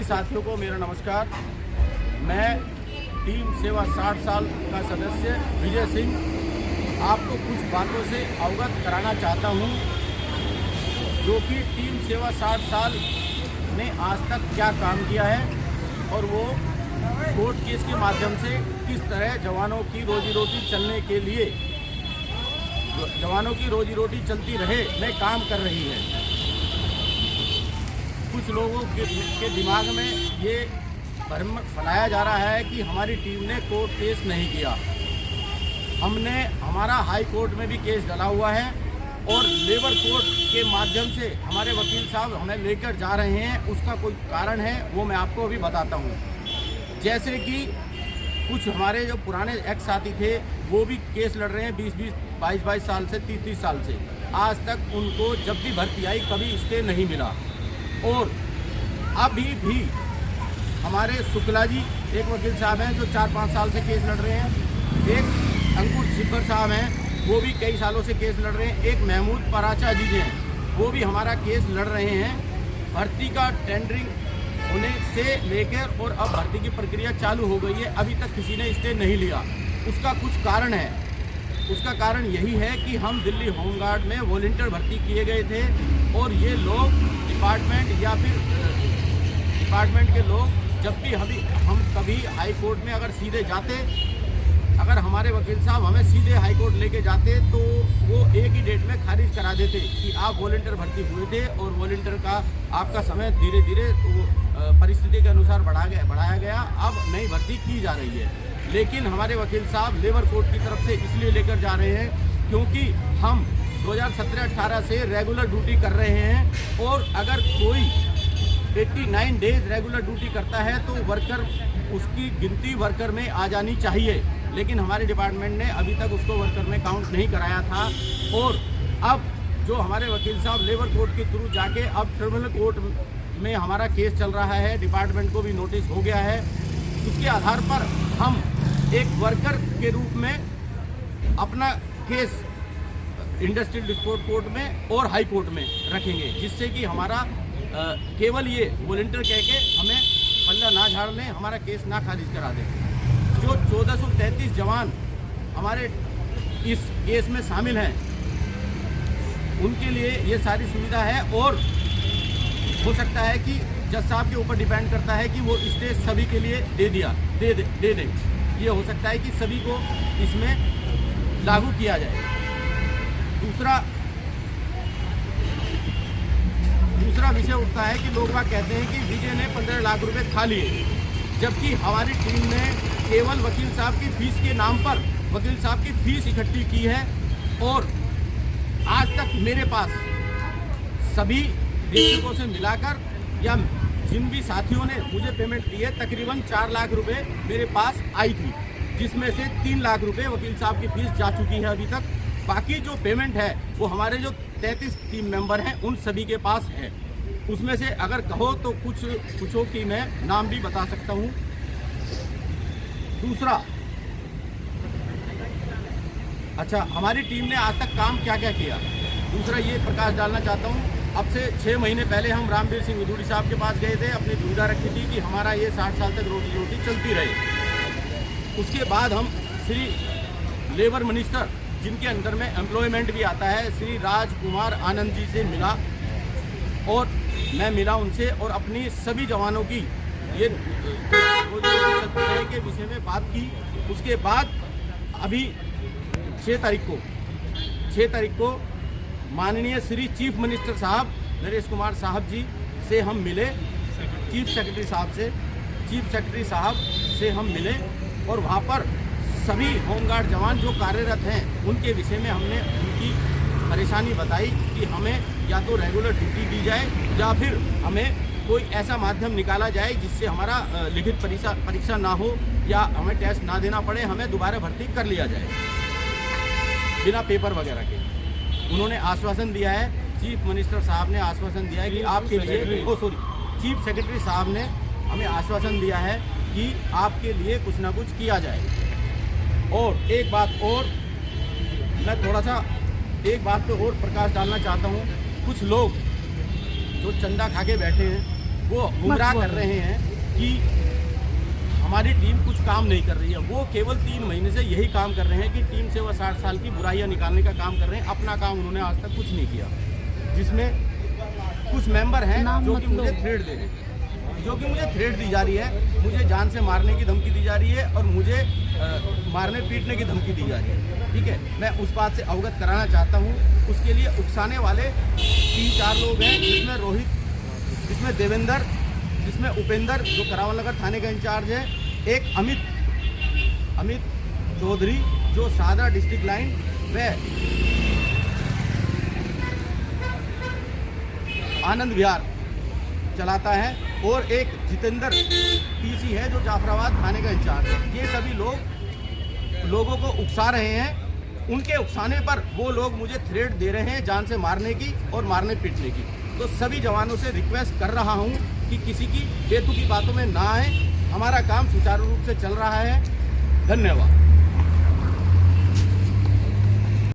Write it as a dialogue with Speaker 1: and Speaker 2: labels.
Speaker 1: साथियों को मेरा नमस्कार। मैं टीम सेवा 60 साल का सदस्य विजय सिंह आपको कुछ बातों से अवगत कराना चाहता हूं, जो कि टीम सेवा 60 साल ने आज तक क्या काम किया है और वो कोर्ट केस के माध्यम से किस तरह जवानों की रोजी रोटी चलने के लिए, जवानों की रोजी रोटी चलती रहे में काम कर रही है। कुछ लोगों के दिमाग में ये भ्रम फैलाया जा रहा है कि हमारी टीम ने कोर्ट केस नहीं किया। हमारा हाई कोर्ट में भी केस डला हुआ है और लेबर कोर्ट के माध्यम से हमारे वकील साहब हमें लेकर जा रहे हैं। उसका कोई कारण है, वो मैं आपको अभी बताता हूँ। जैसे कि कुछ हमारे जो पुराने एक्स साथी थे वो भी केस लड़ रहे हैं 20-20, 22-22 साल से, 30-30 साल से। आज तक उनको जब भी भर्ती आई कभी स्टे नहीं मिला। और अभी भी हमारे शुक्ला जी एक वकील साहब हैं जो 4-5 साल से केस लड़ रहे हैं। एक अंकुर छिब्बर साहब हैं, वो भी कई सालों से केस लड़ रहे हैं। एक महमूद पराचा जी हैं, वो भी हमारा केस लड़ रहे हैं। भर्ती का टेंडरिंग होने से लेकर और अब भर्ती की प्रक्रिया चालू हो गई है, अभी तक किसी ने स्टे नहीं लिया। उसका कुछ कारण है। उसका कारण यही है कि हम दिल्ली होमगार्ड में वॉलंटियर भर्ती किए गए थे और ये लोग डिपार्टमेंट या फिर डिपार्टमेंट के लोग जब भी हम कभी हाई कोर्ट में अगर सीधे जाते, अगर हमारे वकील साहब हमें सीधे हाई कोर्ट लेके जाते तो वो एक ही डेट में खारिज करा देते कि आप वॉलंटियर भर्ती हुए थे और वॉलंटियर का आपका समय धीरे धीरे परिस्थिति के अनुसार बढ़ाया गया, अब नई भर्ती की जा रही है। लेकिन हमारे वकील साहब लेबर कोर्ट की तरफ से इसलिए लेकर जा रहे हैं क्योंकि हम 2017-18 से रेगुलर ड्यूटी कर रहे हैं और अगर कोई 89 डेज रेगुलर ड्यूटी करता है तो वर्कर, उसकी गिनती वर्कर में आ जानी चाहिए। लेकिन हमारे डिपार्टमेंट ने अभी तक उसको वर्कर में काउंट नहीं कराया था। और अब जो हमारे वकील साहब लेबर कोर्ट के थ्रू जाके अब ट्रिब्यूनल कोर्ट में हमारा केस चल रहा है, डिपार्टमेंट को भी नोटिस हो गया है। उसके आधार पर हम एक वर्कर के रूप में अपना केस इंडस्ट्रियल डिस्प्यूट कोर्ट में और हाई कोर्ट में रखेंगे, जिससे कि हमारा केवल ये वॉलंटियर कह के हमें पल्ला ना झाड़ लें, हमारा केस ना खारिज करा दें। जो 1433 जवान हमारे इस केस में शामिल हैं उनके लिए ये सारी सुविधा है। और हो सकता है कि जज साहब के ऊपर डिपेंड करता है कि वो स्टे सभी के लिए दे दें। ये हो सकता है कि सभी को इसमें लागू किया जाए। दूसरा विषय उठता है कि लोग बात कहते हैं कि विजय ने 15 लाख रुपए खा लिए, जबकि हमारी टीम ने केवल वकील साहब की फीस के नाम पर वकील साहब की फीस इकट्ठी की है। और आज तक मेरे पास सभी शिक्षकों से मिलाकर या जिन भी साथियों ने मुझे पेमेंट दी है तकरीबन 4 लाख रुपए मेरे पास आई थी, जिसमें से 3 लाख रुपए वकील साहब की फीस जा चुकी है अभी तक। बाकी जो पेमेंट है वो हमारे जो 33 टीम मेंबर हैं उन सभी के पास है। उसमें से अगर कहो तो कुछों की मैं नाम भी बता सकता हूँ। हमारी टीम ने आज तक काम क्या क्या किया, दूसरा ये प्रकाश डालना चाहता हूँ। अब से 6 महीने पहले हम रामवीर सिंह विधूड़ी साहब के पास गए थे, अपनी दुविधा रखी थी कि हमारा ये 60 साल तक रोटी रोटी चलती रहे। उसके बाद हम श्री लेबर मिनिस्टर, जिनके अंदर में एम्प्लॉयमेंट भी आता है, श्री राजकुमार आनंद जी से मिला और मैं मिला उनसे और अपनी सभी जवानों की ये के विषय में बात की। उसके बाद अभी 6 तारीख को माननीय श्री चीफ मिनिस्टर साहब नरेश कुमार साहब जी से हम मिले, चीफ सेक्रेटरी साहब से हम मिले और वहाँ पर सभी होमगार्ड जवान जो कार्यरत हैं उनके विषय में हमने उनकी परेशानी बताई कि हमें या तो रेगुलर ड्यूटी दी जाए या फिर हमें कोई ऐसा माध्यम निकाला जाए जिससे हमारा लिखित परीक्षा ना हो या हमें टेस्ट ना देना पड़े, हमें दोबारा भर्ती कर लिया जाए बिना पेपर वगैरह के। उन्होंने आश्वासन दिया है, चीफ मिनिस्टर साहब ने आश्वासन दिया है कि आपके लिए चीफ सेक्रेटरी साहब ने हमें आश्वासन दिया है कि आपके लिए कुछ ना कुछ किया जाए। और एक बात और मैं थोड़ा सा एक बात पे और प्रकाश डालना चाहता हूँ। कुछ लोग जो चंदा खा के बैठे हैं वो गुमराह कर रहे हैं कि हमारी टीम कुछ काम नहीं कर रही है। वो केवल 3 महीने से यही काम कर रहे हैं कि टीम से वह 60 साल की बुराइयां निकालने का काम कर रहे हैं। अपना काम उन्होंने आज तक कुछ नहीं किया। जिसमें कुछ मेंबर हैं जो कि मुझे थ्रेट दे रहे हैं, जो कि मुझे थ्रेट दी जा रही है, मुझे जान से मारने की धमकी दी जा रही है और मुझे मारने पीटने की धमकी दी जा रही है। ठीक है, मैं उस बात से अवगत कराना चाहता हूँ। उसके लिए उकसाने वाले 3-4 लोग हैं, जिसमें रोहित, जिसमें देवेंद्र, जिसमें उपेंद्र जो करावल नगर थाने का इंचार्ज है, एक अमित चौधरी जो सादा डिस्ट्रिक्ट लाइन व आनंद विहार चलाता है, और एक जितेंद्र टीसी है जो जाफराबाद थाने का इंचार्ज है। ये सभी लोग लोगों को उकसा रहे हैं। उनके उकसाने पर वो लोग मुझे थ्रेट दे रहे हैं जान से मारने की और मारने पीटने की। तो सभी जवानों से रिक्वेस्ट कर रहा हूं कि किसी की बेतुकी बातों में ना आए। हमारा काम सुचारू रूप से चल रहा है। धन्यवाद।